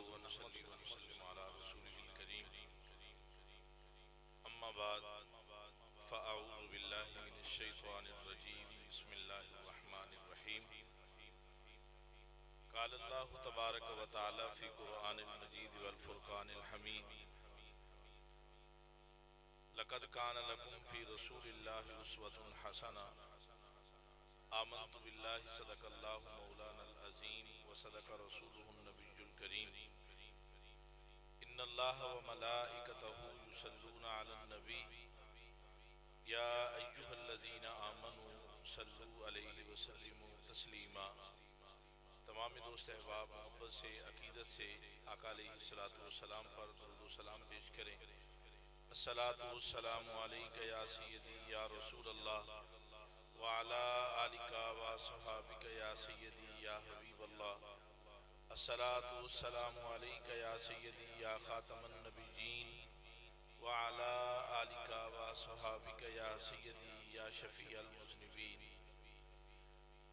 नहमदुहु व नसल्ली व नसल्लिमु अला रसूलिल करीम अम्मा बाद फ़अऊज़ु बिल्लाहि मिनश शैतानिर रजीम बिस्मिल्लाहिर रहमानिर रहीम क़ाल अल्लाहु तबारक व तआला फ़ी क़ुरआनिल मजीद वल फ़ुरक़ानिल हमीद लक़द कान लकुम फ़ी रसूलिल्लाहि उस्वतुन हसना आमन्तु बिल्लाहि सदक़ल्लाहु मौलानल अज़ीम व सदक़ रसूलुहुन नबियुल करीम इन्नल्लाह व मलाइकतहु युसल्लूना अलन नबी या अय्युहल्लज़ीना आमनू सल्लू अलैहि व सल्लिमू तस्लीमा। तमाम दोस्त अहबाब मोहब्बत से अकीदत से आका अलैहिस्सलातु वस्सलाम पर दुरूद व सलाम पेश करें। अस्सलातु वस्सलामु अलैका या सय्यदी या रसूलल्लाह व अला आलिका व अस्हाबिका या सय्यदी या हबीबल्लाह। अस्सलातु वस्सलामु अलैका या सय्यदी या खातमन नबिय्यीन व अला आलिका व अस्हाबिका या सय्यदी या शफीअल मुज़निबीन।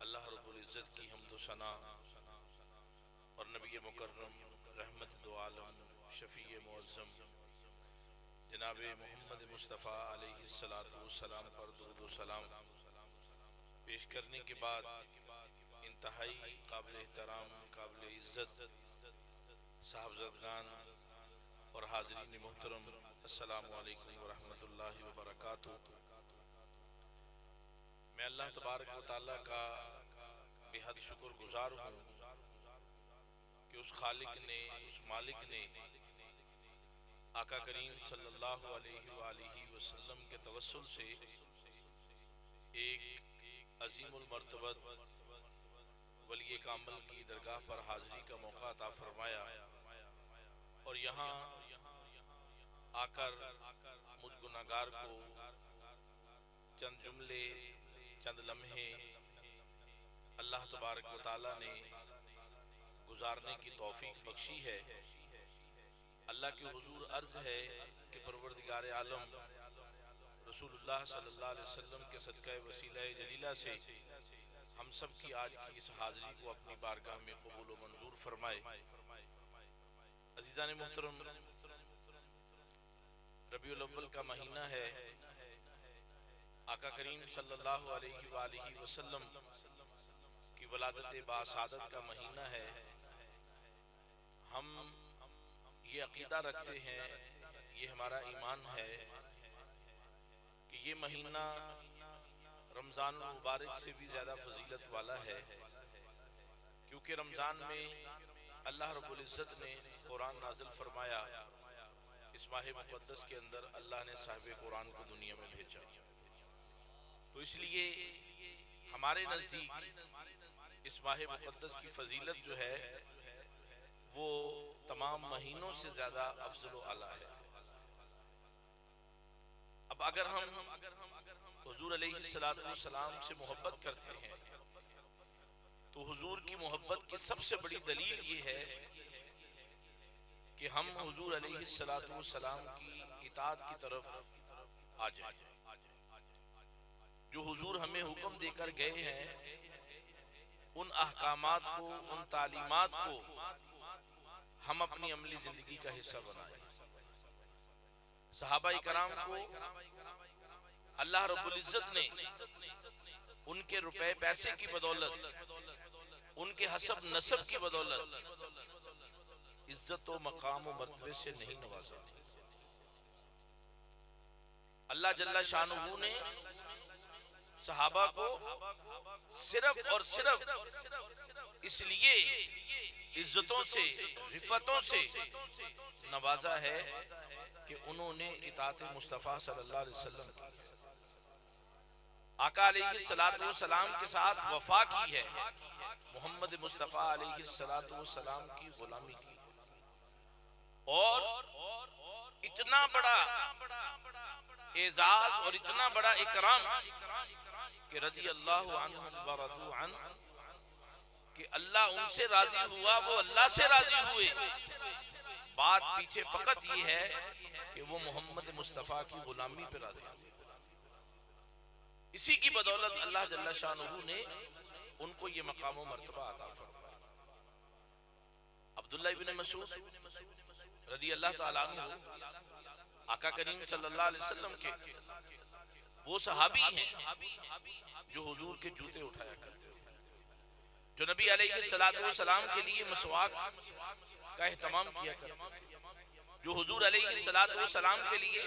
अल्लाह रब्बुल इज़्ज़त की हम्द व सना और नबी मुकर्रम रहमत दो आलम शफीए मुअज़्ज़म जनाब मोहम्मद मुस्तफ़ा अलैहिस्सलातु वस्सलाम पर दुरूद व सलाम पेश करने के बाद इंतहाई काबिल एहतराम काबिल इज़्ज़त साहबज़दगान और हाज़रीन मुहतरम अस्सलामु अलैकुम व रहमतुल्लाहि व बरकातुहू। मैं अल्लाह तबारक व तआला का बेहद शुक्रगुजार हूँ कि उस खालिक ने, उस मालिक ने आका करीम सल्लल्लाहु अलैहि वसल्लम के तवस्सुल से एक अजीमुल मर्तबत वली कामिल की दरगाह पर हाजिरी का मौका अता फरमाया और यहाँ आकर मुझ गुनाहगार को चंद जुमले चंद लम्हे अल्लाह तबारक व तआला ने गुजारने की तौफीक बख्शी है। अल्लाह के हुजूर अर्ज है कि परवरदिगार आलम रसूलुल्लाह सल्लल्लाहु अलैहि वसल्लम के सदक़े वसीला जलीला से हम सब की आज की इस हाज़िरी को अपनी बारगाह में कबूल व मंजूर फरमाए। अज़ीज़ान मुहतरम, रबीउल अव्वल का महीना है। आका करीम सल्लल्लाहु अलैहि वसल्लम की वलादत बासादत का महीना है। हम ये अकीदा रखते हैं, ये हमारा ईमान है कि ये महीना रमज़ान मुबारक से भी ज़्यादा फजीलत वाला है, क्योंकि रमज़ान में अल्लाह रब्बुल इज़्ज़त ने कुरान नाज़िल फरमाया। इस माह मुक़द्दस के अंदर अल्लाह ने साहिब कुरान को दुनिया में भेजा, तो इसलिए हमारे नज़दीक इस माह मुक़द्दस की फजीलत जो है वो तमाम महीनों से ज़्यादा अफज़ल व आला है। अब अगर हम हुजूर अलैहिस्सलातु वस्सलाम से मोहब्बत करते हैं तो हुजूर की मोहब्बत की सबसे बड़ी दलील ये है कि हम हुजूर अलैहिस्सलातु वस्सलाम की इताअत की तरफ आ जाएं। जो हुजूर हमें हुक्म देकर गए हैं उन अहकामात को, उन तालीमात को हम अपनी अमली जिंदगी का हिस्सा बनाएं। सहाबा इकराम को अल्लाह रब्बुल इज़्ज़त ने उनके रुपए पैसे की बदौलत, उनके हसब नसब की बदौलत इज्जत व मकाम व मर्तबे से नहीं नवाजा। अल्लाह जल्ला शानुहु ने सहाबा को सिर्फ और सिर्फ इसलिए इज्जतों से, रिफतों से नवाजा है कि उन्होंने इताअत मुस्तफ़ा सल्लल्लाहु अलैहि वसल्लम की, आका अलैहिस्सलातु वस्सलाम के साथ वफा की है, मोहम्मद मुस्तफ़ा अलैहिस्सलातु वस्सलाम की गुलामी की। और इतना बड़ा एजाज और इतना बड़ा इकराम कि रज़ी अल्लाहु अन्हुम व रज़ू अन्हु, कि अल्लाह उनसे राजी हुआ, वो अल्लाह से राजी हुए। बात पीछे फकत ये है कि वो मोहम्मद मुस्तफ़ा की गुलामी पे राजी हुए। इसी की बदौलत अल्लाह जल्ला शानुहु ने उनको ये मकाम व मर्तबा अता फरमाया। अब अब्दुल्लाह इब्न मसूद रदी अल्लाह ताला अन्हु आका करीम सल्लल्लाहु अलैहि वसल्लम के वो सहाबी हैं जो हुजूर के जूते उठाया करते थे, जो नबी अलैहिस्सलातु वस्सलाम के लिए मसवाक का एहतमाम किया करते थे, जो हुजूर अलैहिस्सलातु वस्सलाम के लिए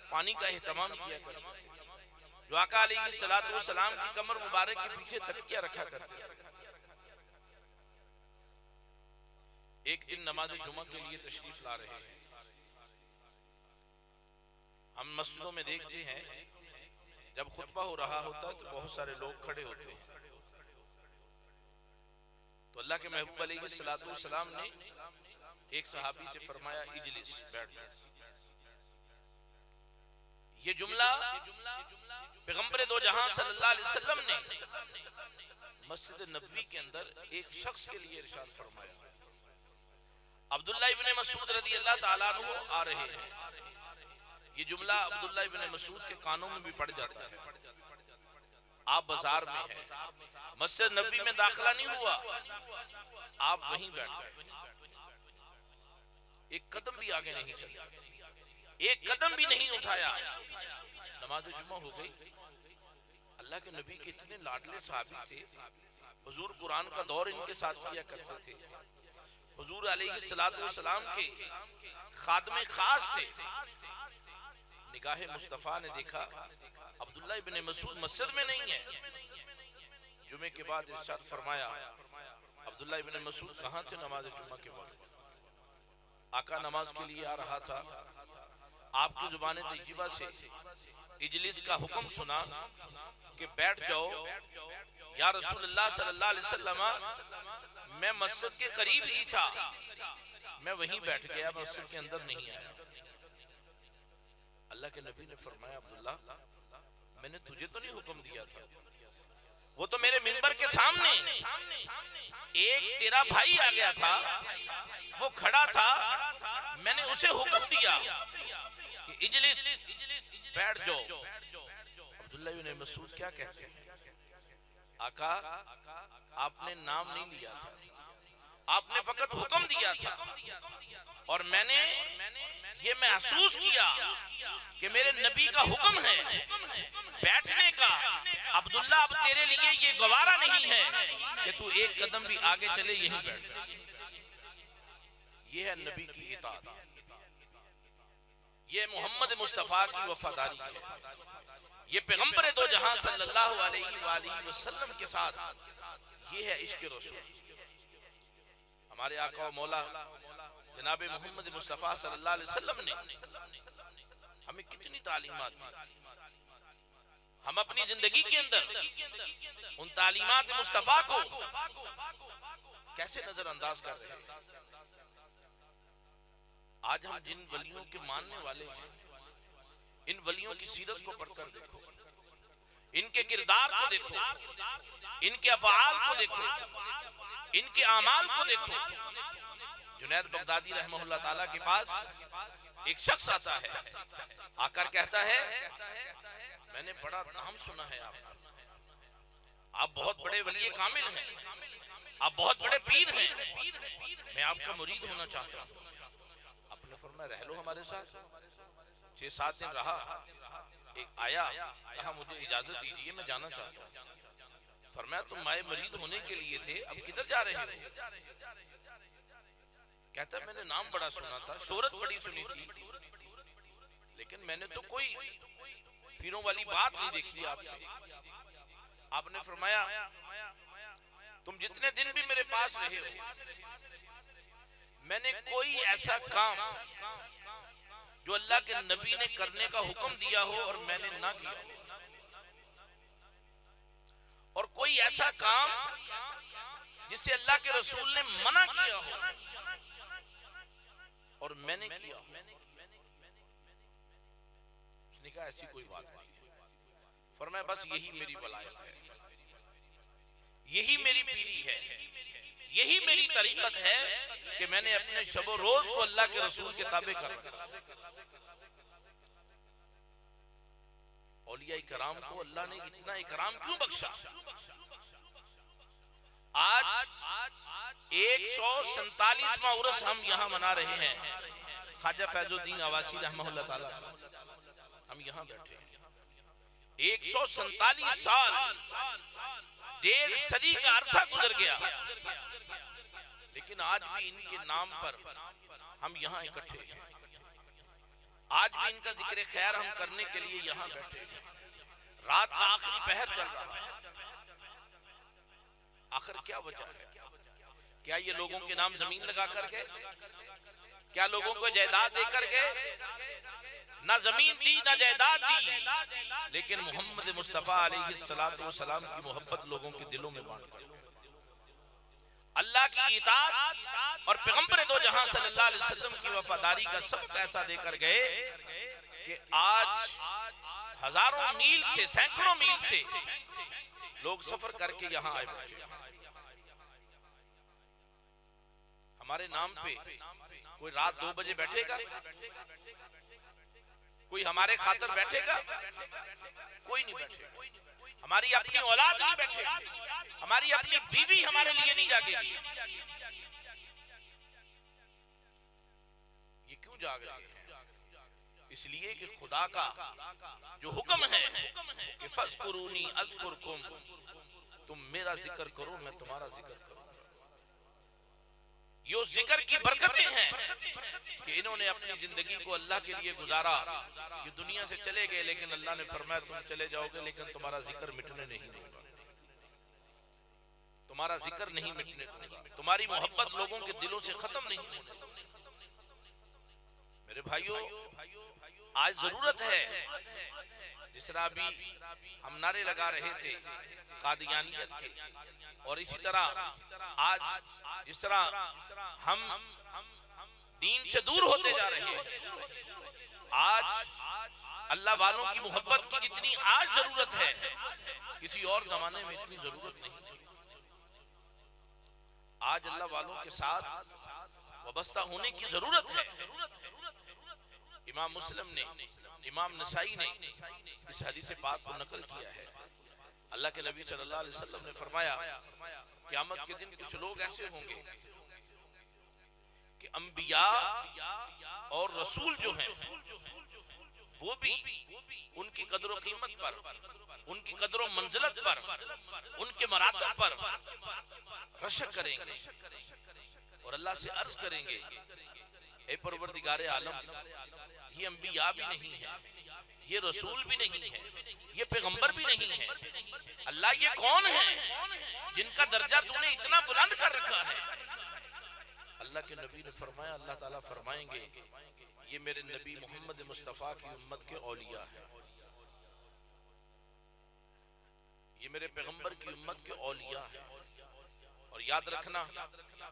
पानी का एहतमाम किया करते थे, जो आका अलैहिस्सलातु वस्सलाम की कमर मुबारक के पीछे तकिया रखा करते थे। एक दिन नमाज जुमा के लिए तशरीफ ला रहे हैं। हम मस्जिदों में देखते हैं जब खुतबा हो रहा होता है तो बहुत सारे लोग खड़े होते हैं। तो अल्लाह के महबूब अलैहिस्सलातु वस्सलाम ने एक सहाबी से फरमाया इजलिस, बैठ। ये जुमला पैगंबर दो जहां सल्लल्लाहु अलैहि वसल्लम ने मस्जिद नबवी के अंदर एक शख्स के लिए इरशाद फरमाया। अब्दुल्ला इब्न मसूद रदी अल्लाह ताला अन्हु आ रहे हैं। ये जुमला अब्दुल्ला इब्न मसूद के कानों में भी पड़ जाता है। आप बाजार में हैं, मस्जिद नबवी में दाखिला नहीं हुआ, आप वहीं बैठ गए, एक कदम भी आगे नहीं चले, एक कदम भी नहीं उठाया। नमाज जुमा हो गई। अल्लाह के नबी के इतने लाडले सहाबी थे, हुजूर कुरान का दौर इनके साथ किया करते थे, हुजूर अलैहिस्सलातु वस्सलाम के खादमे खास थे। निगाहे मुस्तफा ने देखा अब्दुल्ला इब्न मसूद मस्जिद में नहीं है। जुमे के बाद इरशाद फरमाया, अब्दुल्ला इब्न मसूद कहाँ थे नमाज जुमा के बाद? आका नमाज के लिए आ रहा था, आपकी जुबान तय्यबा से इजलिस का हुक्म सुना कि बैठ जाओ। या रसूलुल्लाह सल्लल्लाहु अलैहि वसल्लम, मैं मस्जिद के करीब ही था, मैं वहीं बैठ गया, मस्जिद के अंदर नहीं आया। अल्लाह के नबी ने फरमाया, अब्दुल्ला मैंने तुझे तो नहीं हुक्म दिया था, वो तो मेरे मिंबर के सामने एक तेरा भाई आ गया था, वो खड़ा था, मैंने उसे हुक्म दिया कि इजलिस, बैठ जाओ। अब्दुल्ला इब्न मसूद क्या कहते हैं, आका आपने नाम नहीं लिया था, आपने फकत हुक्म दिया था, और मैंने ये महसूस किया कि मेरे नबी का हुक्म है बैठने का। अब्दुल्ला अब तेरे लिए ये गवारा नहीं है कि तू एक कदम भी आगे चले, यहीं बैठ। ये है नबी की इताअत, ये मोहम्मद मुस्तफा की वफादारी है, ये पैगंबर दो जहां सल्लल्लाहु अलैहि वसल्लम के साथ ये है इश्क रसूल। हमारे आका व मौला जनाब मोहम्मद मुस्तफा सल्लल्लाहु अलैहि वसल्लम ने हमें कितनी तालीमात दी। हम अपनी जिंदगी के अंदर उन तालीमात मुस्तफा को कैसे नजरअंदाज कर रहे हैं? आज हम जिन वलियों के मानने वाले हैं, इन वलियों की सीरत को पढ़कर देखो, इनके किरदार को देखो, इनके अफ़आल को देखो, इनके आमाल को देखो। जुनैद बगदादी रहमहुल्लाह ताला के पास एक शख्स आता है, आकर कहता है, मैंने बड़ा नाम सुना है आपका, आप बहुत बड़े वली कामिल हैं, आप बहुत बड़े पीर हैं, मैं आपका मुरीद होना चाहता हूँ। आपने फरमाया रह लो हमारे साथ। 6-7 दिन रहा, एक आया, कहा मुझे इजाजत दीजिए, मैं जाना चाहता हूँ। फरमाया तुम माए मरीद होने के लिए थे, अब किधर जा रहे हो? कहता मैंने नाम बड़ा सुना था, शोहरत बड़ी सुनी थी, लेकिन मैंने तो कोई पीरों वाली बात नहीं देखी आपने। आपने फरमाया तुम जितने दिन भी मेरे पास रहे हो, मैंने कोई ऐसा काम जो अल्लाह के नबी ने करने का हुक्म दिया हो और मैंने ना किया, और कोई ऐसा काम जिसे अल्लाह के रसूल ने मना किया हो और मैंने किया। उसने कहा ऐसी कोई बात नहीं। फरमाया बस यही मेरी वलायत है, यही मेरी पीरी है, यही मेरी तरीकत है कि मैंने अपने शबो रोज को अल्लाह के रसूल के ताबे कर रखा। औलिया इकराम को अल्लाह ने इतना इकराम क्यों बख्शा? आज 147वां उर्स हम यहाँ मना रहे हैं ख्वाजा फैजुद्दीन अवासी रहमहुल्लाह ताला, हम यहाँ बैठे 147 साल, 1.5 सदी का अरसा गुजर गया, लेकिन आज भी इनके नाम पर हम यहाँ इकट्ठे हैं। आज भी इनका जिक्र खैर हम करने के लिए यहाँ बैठे हैं। रात का आखिरी पहर चल रहा है। आखिर क्या वजह है? क्या ये लोगों के नाम जमीन लगा कर गए? क्या लोगों को जायदाद देकर गए? ना जमीन दी ना जायदाद दी, लेकिन मोहम्मद मुस्तफा अलैहिस्सलातु वस्सलाम की मोहब्बत लोगों के दिलों में बांट कर अल्लाह की इताअत और पैगंबर दो जहां सल्लल्लाहु अलैहि वसल्लम की वफादारी का सबक ऐसा देकर गए कि आज हजारों मील से, सैकड़ों मील से लोग सफर करके यहाँ आए बैठे। हमारे नाम पे कोई रात 2 बजे बैठेगा? कोई हमारे खातिर बैठेगा? कोई नहीं बैठेगा। हमारी अपनी औलाद नहीं बैठेगी, हमारी अपनी बीवी हमारे लिए नहीं जागेगी। ये क्यों जाग रहे हैं? इसलिए कि खुदा का जो हुक्म है कि फज़कुरूनी अज़कुरकुम, तुम मेरा जिक्र करो मैं तुम्हारा जिक्र करूं। ये उस जिक्र की बरकतें हैं कि इन्होंने अपनी जिंदगी को अल्लाह के लिए गुजारा। ये दुनिया से चले गए, लेकिन अल्लाह ने फरमाया तुम चले जाओगे लेकिन तुम्हारा जिक्र मिटने नहीं दूंगा, तुम्हारा जिक्र नहीं मिटने दूंगा, तुम्हारी मोहब्बत लोगों के दिलों से खत्म नहीं होगी। मेरे भाइयों, आज जरूरत है, जिस तरह अभी हम नारे लगा रहे थे कादियानियत के, और इसी तरह आज जिस तरह हम दीन से दूर होते जा रहे हैं, आज अल्लाह वालों की मोहब्बत की जितनी आज जरूरत है, किसी और जमाने में इतनी जरूरत नहीं थी। आज अल्लाह वालों के साथ वाबस्ता होने की जरूरत है। इमाम मुस्लिम ने, इमाम नसाई ने इस हदीस पाक को नकल किया है। अल्लाह के नबी सल्लल्लाहु अलैहि वसल्लम ने फरमाया क़यामत के दिन कुछ लोग ऐसे होंगे कि अंबिया और रसूल जो हैं वो भी उनकी कदर व कीमत पर, उनकी कदर व मंजिलत पर, उनके मरातब पर रशक करेंगे और अल्लाह से अर्ज करेंगे, ए परवरदिगारे आलम, ये अंबिया भी नहीं है, ये रसूल भी नहीं है, ये पैगंबर भी नहीं है, अल्लाह ये कौन है जिनका दर्जा तूने इतना बुलंद कर रखा है? अल्लाह के नबी ने फरमाया, अल्लाह ताला फरमाएंगे ये मेरे नबी मोहम्मद मुस्तफ़ा की उम्मत के औलिया है, ये मेरे पैगंबर की उम्मत के औलिया है। और याद रखना,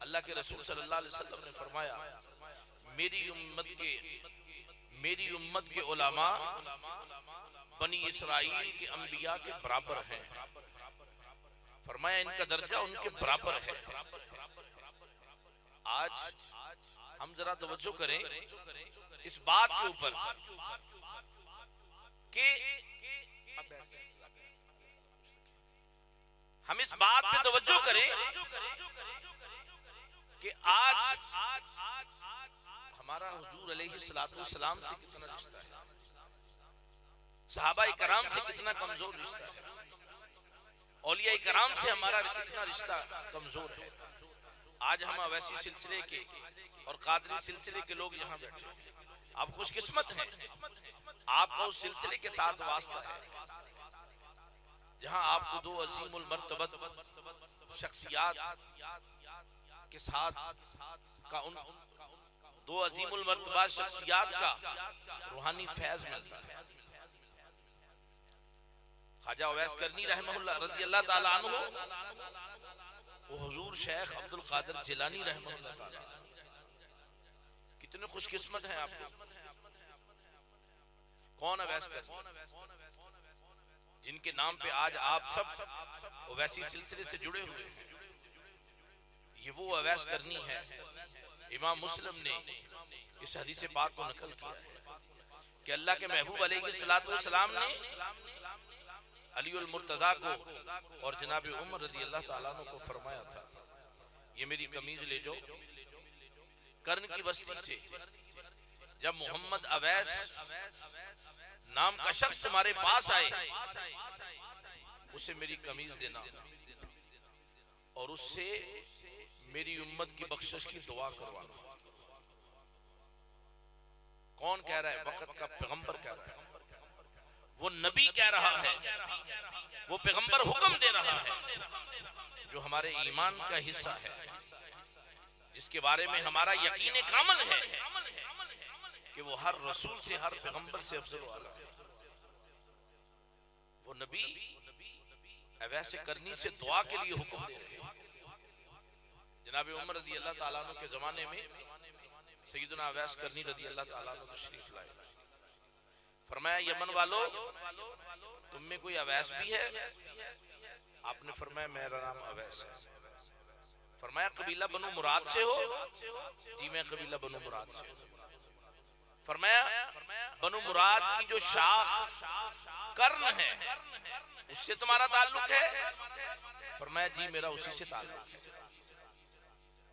अल्लाह के रसूल सल्लल्लाहु अलैहि वसल्लम ने फरमाया मेरी उम्मत के उलमा बनी इसराइल के अंबिया के बराबर हैं। फरमाया इनका दर्जा उनके बराबर है। आज हम जरा तवज्जो करें इस बात के ऊपर कि हम इस बात पे तवज्जो करें कि आज हमारा हुजूर अलैहिस्सलातु वस्सलाम से कितना रिश्ता है, सहाबाए कराम से कितना कमजोर रिश्ता है, औलिया कराम से हमारा कितना रिश्ता कमजोर है। आज हम अवैसी सिलसिले के और कादरी सिलसिले के लोग यहाँ बैठे हैं। आप खुशकिस्मत हैं, आपका उस सिलसिले के साथ वास्ता है जहाँ आपको दो अजीमुल मर्तबत शख्सियात के साथ का उन दो अजीमुल मर्तबा शख्सियात का रूहानी फैज मिलता है। ख्वाजा उवैस करनी रहमतुल्लाह रज़ियल्लाहु ताला अन्हु, वो हुजूर शेख अब्दुल कादिर जिलानी रहमतुल्लाह ताला, कितने खुशकिस्मत हैं आप लोग। कौन उवैस करनी, जिनके नाम पे आज आप सब उवैसी सिलसिले से जुड़े हुए हैं, ये वो उवैस करनी है। इमाम मुस्लिम ने इस हदीस पाक को नकल किया है कि अल्लाह के महबूब अलैहिस्सलातु वस्सलाम ने अली उल मुर्तजा को और जनाब उमर रदी अल्लाह ताला अन्हु को फरमाया था, ये मेरी कमीज ले जाओ, कर्न की बस्ती से जब मोहम्मद अवैस नाम का शख्स तुम्हारे पास आए, उसे मेरी कमीज देना और उससे मेरी उम्मत की बख्शिश की दुआ करवाना। कौन कह रहा है? वक्त का पैगंबर कह रहा है, वो नबी कह रहा है, वो पैगंबर हुक्म दे रहा है, जो हमारे ईमान का हिस्सा है, जिसके बारे में हमारा यकीन कामल है कि वो हर रसूल से, हर पैगंबर से अफजल वाला है। वो नबी वैसे करनी से दुआ के लिए हुक्म दे रहे हैं। जनाब उमर रदी अल्लाह ताला अन्हु के जमाने में सैयदना अवैस करनी रदी अल्लाह ताला अन्हु तशरीफ लाए। फरमाया, यमन वालों, तुम में कोई अवैस भी है? आपने फरमाया, मेरा नाम अवैस है। फरमाया, कबीला बनु मुराद से हो? जी, मैं कबीला बनु मुराद से हूं। फरमाया, बनु मुराद की जो शाख कर्न है, उससे तुम्हारा ताल्लुक है? फरमाया, जी, मेरा उसी से ताल्लुक है।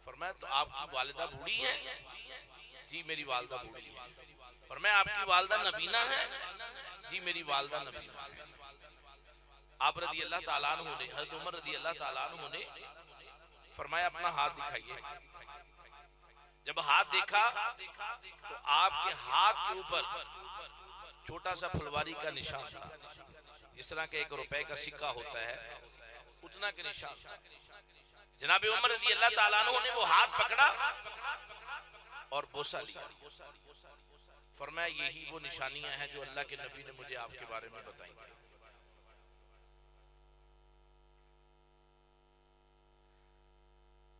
फरमाया, तो आपकी वालिदा बूढ़ी है? जी, मेरी वालिदा बूढ़ी है। फरमाया, आपकी वालिदा नबीना है? जी, मेरी वालिदा नबीना है। आप रदी अल्लाह ताला अन्हु ने, हज़रत उमर रदी अल्लाह ताला अन्हु ने फरमाया, अपना हाथ दिखाइए। जब हाथ देखा तो आपके हाथ के ऊपर छोटा सा फुलवारी का निशान था, जिस तरह के 1 रुपए का सिक्का होता है, उतना के निशान था। जनाब उमर रदी अल्लाह ताला अन्हु ने वो हाथ पकड़ा और बोसा लिया। फरमाया, यही वो निशानियां हैं जो अल्लाह के नबी ने मुझे आपके बारे में बताई थी।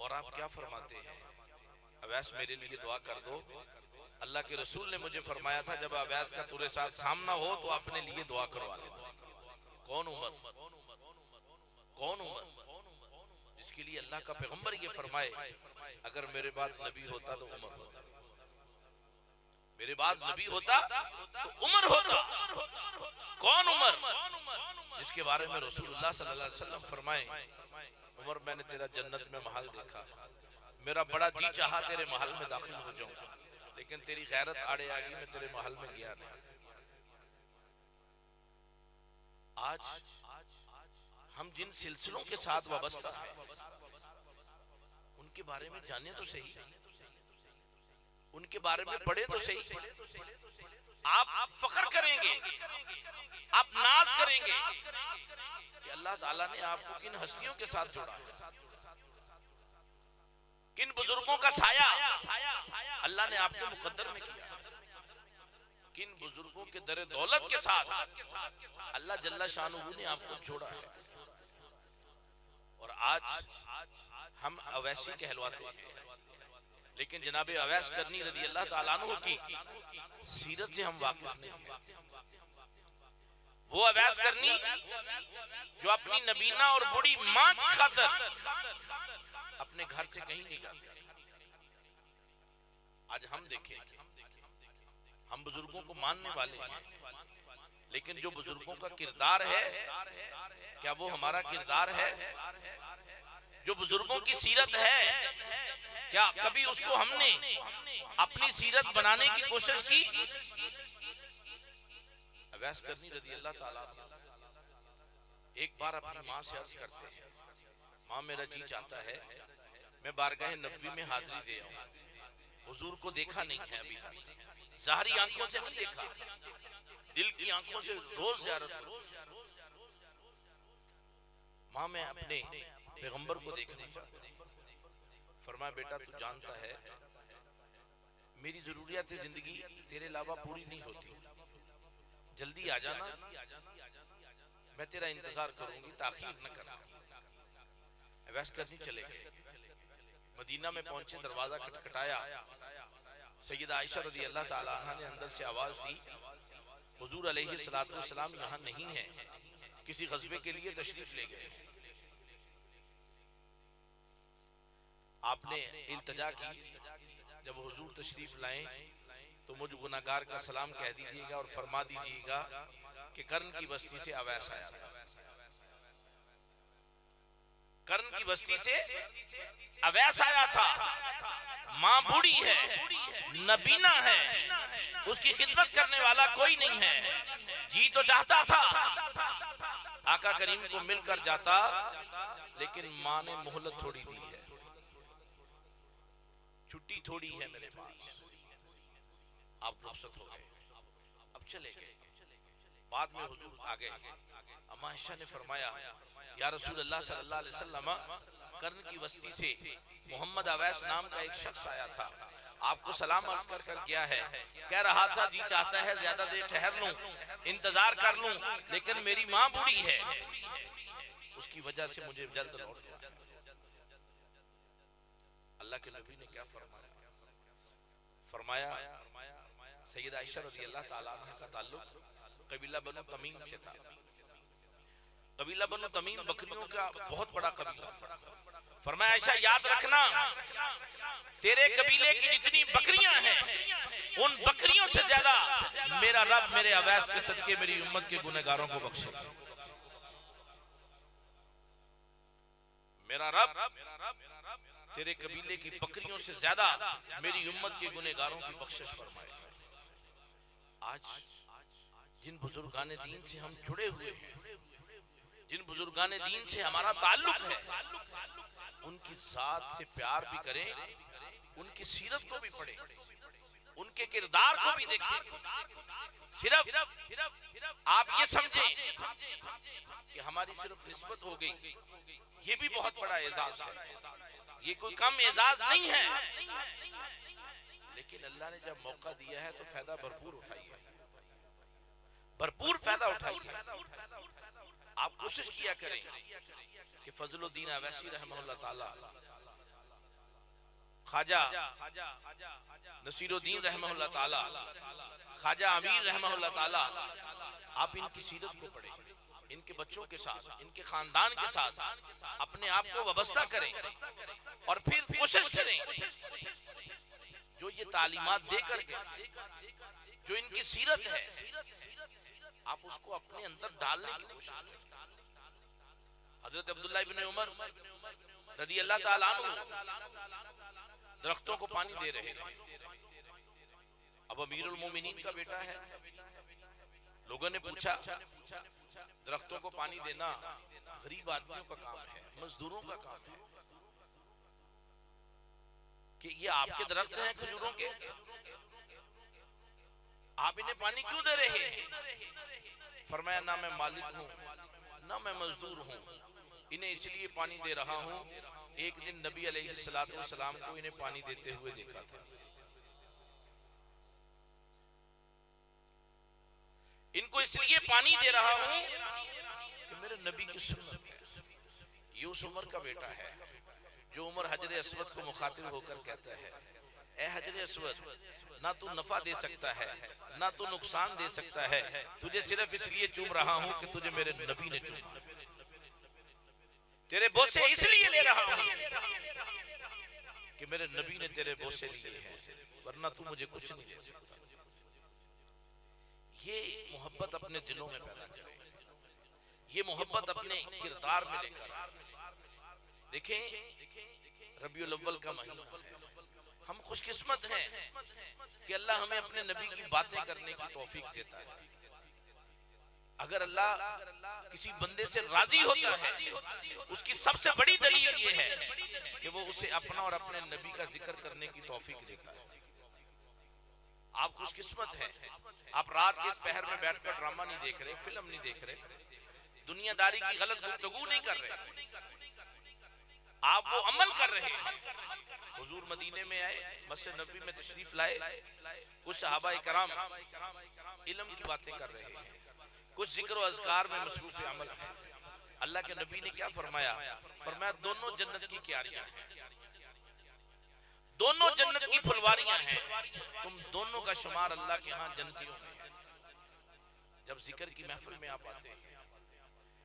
और आप क्या फरमाते हैं? अवैस, मेरे लिए दुआ कर दो। अल्लाह के रसूल ने मुझे फरमाया था, जब अवैस का तुरे साथ सामना हो तो अपने लिए दुआ करवा लेना। कौन उमर? कौन उमर जिसके लिए अल्लाह का पैगंबर ये फरमाए, अगर मेरे बाद नबी होता तो उमर होता, मेरे बाद नबी होता तो उमर होता। कौन उमर? जिसके बारे में रसूलुल्लाह सल्लल्लाहु अलैहि वसल्लम फरमाए, उमर, मैंने तेरा जन्नत में महल देखा, मेरा बड़ा जी चाहा तेरे महल में दाखिल हो जाऊं, लेकिन तेरी गैरत आड़े आ गई, मैं तेरे महल में गया नहीं। आज हम जिन सिलसिलों के साथ वाबस्ता है, उनके बारे में जाने तो सही, उनके बारे में पढ़े तो सही। आप फख्र करेंगे, आप नाज करेंगे कि अल्लाह ताला ने आपको किन हस्तियों के साथ जोड़ा है, किन बुजुर्गों का साया अल्लाह ने आपके मुकद्दर में किया, किन बुजुर्गों के दर दौलत के साथ अल्लाह जल्ला शानुहु ने आपको जोड़ा है। और आज हम अवैसी कहलवाते हैं, लेकिन जनाब अवैस करनी रदी अल्लाह ताला अन्हु की सीरत से हम वाकिफ नहीं हैं। वो अवैस करनी जो अपनी नबीना और बूढ़ी मां की खातिर अपने घर से कहीं नहीं जाते। आज हम देखें, हम बुजुर्गों को मानने वाले हैं, लेकिन जो बुजुर्गों का किरदार है, क्या वो हमारा किरदार है? जो बुजुर्गों की सीरत है, क्या कभी उसको हमने अपनी सीरत बनाने की कोशिश की? अवैस करनी रज़ी अल्लाह ताला एक बार अपनी माँ से अर्ज करते हैं, माँ मेरा जी चाहता है मैं बारगाह नबवी में हाजिरी दे आऊं। हुजूर को देखा नहीं है अभी तक, ज़ाहरी आंखों से नहीं देखा, दिल की आंखों से रोज ज़ियारत करो। माँ मैं अपने पैगंबर को देखना चाहता हूं। फरमाया बेटा तू जानता है मेरी जरूरियात जिंदगी तेरे अलावा पूरी नहीं होती, जल्दी आ जाना, मैं तेरा इंतजार करूंगी, ताखीर न करना। अवैस करनी चले गए, मदीना में पहुंचे, दरवाजा खटखटाया, सैयदा आयशा रज़ी अल्लाह ताला अन्हा ने अंदर से आवाज दी, हुजूर अलैहिस्सलातु वस्सलाम यहाँ नहीं है, किसी गज़वे के लिए तशरीफ ले गए। आपने इल्तिजा की, जब हुजूर तशरीफ लाएं तो मुझ गुनाहगार का सलाम कह दीजिएगा और फरमा दीजिएगा कि कर्ण की बस्ती से अवैस आया था। कर्ण की बस्ती से अवैस आया था। मां बूढ़ी है, नबीना है, उसकी खिदमत करने वाला कोई नहीं है। जी तो चाहता था आका करीम को मिलकर जाता, लेकिन मां ने मोहलत थोड़ी दी है, छुट्टी थोड़ी है मेरे पास, आप रुखसत हो गए, अब चले गए। बाद में हुजूर आ गए। अम्मा आयशा ने फरमाया, या रसूल अल्लाह सल्लल्लाहु अलैहि वसल्लम, कर्ण की बस्ती से मोहम्मद अवैस नाम का एक शख्स आया था, आपको सलाम अर्ज कर गया है, कह रहा था जी चाहता है ज्यादा देर ठहर लूं, इंतजार कर लूं, लेकिन मेरी मां बूढ़ी है, उसकी वजह से मुझे जल्द लौटना। अल्लाह के नबी ने क्या फरमाया? फरमाया सैयदा आयशा रज़ी अल्लाह ताला अन्हा का ताल्लुक कबीला बनु तमीम से था। कबीला बनु तमीम बकरियों का बहुत बड़ा कबीला था। फरमाया आयशा याद रखना, तेरे कबीले की जितनी बकरियां हैं, उन बकरियों से ज्यादा मेरा रब मेरे अवैस के सदके मेरी उम्मत के गुनहगारों को बख्शेगा। मेरा रब तेरे कबीले की बकरियों से ज्यादा मेरी उम्मत के गुनहगारों की बख्शिश फरमाएगा। आज जिन बुजुर्गाने दीन से हम जुड़े हुए हैं, जिन बुजुर्गाने दीन से हमारा ताल्लुक है, उनकी जात से प्यार भी करें, उनकी सीरत को भी पढ़ें, उनके किरदार को भी देखें। सिर्फ आप ये समझें कि हमारी सिर्फ निस्बत हो गई, ये भी बहुत बड़ा एजाज है, ये कोई कम एजाज नहीं है, लेकिन अल्लाह ने जब मौका दिया है तो फायदा भरपूर उठाइए, भरपूर फायदा उठाइए। आप कोशिश किया करें कि फजलुद्दीन अवैसी रहमतुल्लाह ताला, ख्वाजा नसीरुद्दीन रहमतुल्लाह ताला, ख्वाजा अमीर रहमतुल्लाह ताला, आप इनकी सीरत को पढ़ें, इनके बच्चों के साथ, इनके खानदान के साथ अपने आप को वाबस्ता करें और फिर कोशिश करें जो ये तालीमात देकर के, जो इनकी सीरत है, आप उसको अपने अंदर डालने की कोशिश करें। हजरत अब्दुल्लाह इब्न उमर रज़ी अल्लाह ताला अन्हु दरख्तों को पानी दे रहे हैं। अब अमीरुल मोमिनीन का बेटा है। लोगों ने पूछा, दरख्तों को पानी देना गरीब आदमियों का काम है, मजदूरों का काम है, कि ये आपके दरख्त हैं खजूरों के, आप इन्हें पानी क्यों दे रहे हैं? फरमाया ना मैं मालिक हूं, ना मैं मजदूर हूं, इन्हें इसलिए पानी दे रहा हूं, एक दिन नबी अलैहिस्सलातु वस्सलाम को इन्हें पानी देते हुए देखा था। इनको इसलिए पानी दे रहा हूं कि मेरे नबी की सुन्नत है। ये उस उमर का बेटा है जो उमर हजर अस्वद को मुखातिब होकर कहता है, ए हजर अस्वद, ना तू नफा दे सकता है, ना तू नुकसान दे सकता है, तुझे सिर्फ इसलिए चूम रहा हूं कि तुझे मेरे नबी ने चूमा, तेरे बोसे इसलिए ले रहा हूं कि मेरे नबी ने तेरे बोसे लिए हैं, वरना तू मुझे कुछ नहीं दे सकता। ये मोहब्बत अपने दिलों में पैदा करें, ये मोहब्बत अपने किरदार में लेकर। देखें रबीउल अव्वल का महीना है, हम खुशकिस्मत हैं कि अल्लाह हमें अपने नबी की बातें करने की तौफीक देता है। अगर अल्लाह किसी बंदे से राजी होता है, उसकी सबसे बड़ी दलील ये है कि वो उसे अपना और अपने नबी का जिक्र करने की तौफीक देता है। आप खुशकिस्मत हैं, आप रात के इस पहर में बैठकर ड्रामा नहीं देख रहे, फिल्म नहीं देख रहे, दुनियादारी की गलत गुफ्तगू नहीं कर रहे, आप वो अमल कर रहे हैं। हुजूर मदीने में आए, मस्जिद नबवी में तशरीफ लाए, कुछ सहाबा इकराम इल्म की बातें कर रहे हैं, कुछ जिक्र और अज़कार में मसरूफ अमल है। अल्लाह के नबी ने क्या फरमाया? फरमाया दोनों जन्नत की क्यारियां हैं, दोनों जन्नत की फुलवारियां हैं, तुम दोनों का शुमार अल्लाह के यहाँ जन्नतियों में है। जब जिक्र की महफिल में आप आते हैं,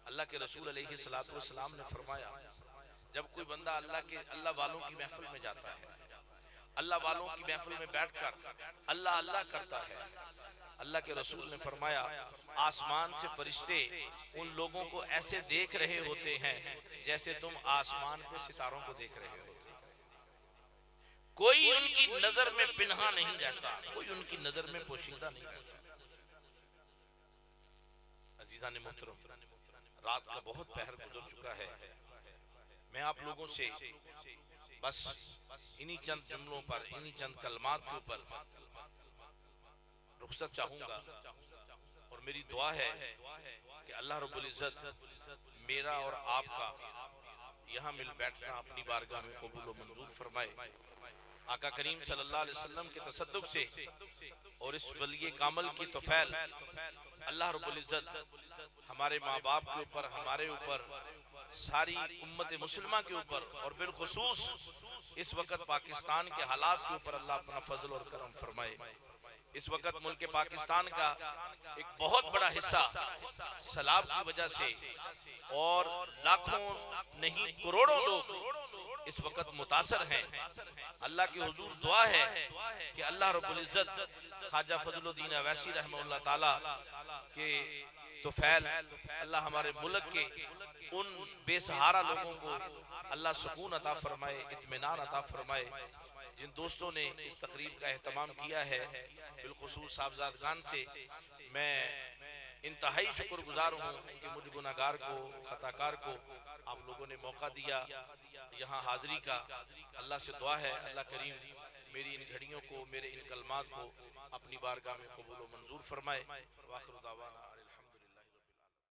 अल्लाह के रसूल अलैहिस्सलातु वस्सलाम ने फरमाया, जब कोई बंदा अल्लाह वालों की महफिल में जाता है, अल्लाह वालों की महफिल में बैठकर अल्लाह अल्लाह करता है, अल्लाह के रसूल ने फरमाया आसमान से फरिश्ते उन लोगों को ऐसे देख रहे होते हैं जैसे तुम आसमान पे सितारों को देख रहे हो। कोई उनकी नजर में पिन्हा नहीं रहता, कोई उनकी नजर में पोशीदा नहीं रहता। अजीज़ान मोहतरम, रात का बहुत पहर गुजर चुका है। मैं आप लोगों से बस इन्हीं चंद जुमलों पर, इन्हीं चंद कलमात के ऊपर रुखसत चाहूंगा और मेरी दुआ है कि अल्लाह रब्बुल इज्जत मेरा और आपका यहाँ मिल बैठना अपनी बारगाह में कबूल व मंजूर फरमाए। आका करीम सल्लल्लाहु अलैहि वसल्लम के तसद्दुक से और इस वली कामल की तौफील अल्लाह रब्बुल इज्जत हमारे माँ बाप के ऊपर, हमारे ऊपर, सारी उम्मत मुसलमा के ऊपर और बिलखुसूस इस वक्त पाकिस्तान के हालात के ऊपर अल्लाह अपना फजल और करम फरमाए। इस वक्त मुल्क पाकिस्तान का एक बहुत बड़ा हिस्सा सैलाब की वजह से और लाखों नहीं करोड़ों लोग इस वक्त मुतासर हैं। अल्लाह की हुजूर दुआ है कि अल्लाह रब्बुल इज्जत ख्वाजा फजलुद्दीन अवैसी रहमतुल्लाह ताला के तौफील अल्लाह हमारे मुल्क के उन बेसहारा लोगों को अल्लाह सुकून अता फरमाए, इत्मीनान अता फरमाए। जिन दोस्तों ने इस तकरीब का एहतमाम किया है, बिलखुसूस साहबजादगान से मैं इंतहाई शुक्रगुजार हूँ कि मुझ गुनाहगार को, खताकार को आप लोगों ने मौका दिया यहाँ हाजिरी का। अल्लाह से दुआ है अल्लाह करीम मेरी इन घड़ियों को, मेरे इन कलमात को अपनी बारगाह में कबूल व मंजूर फरमाए। वाखिर दावाना।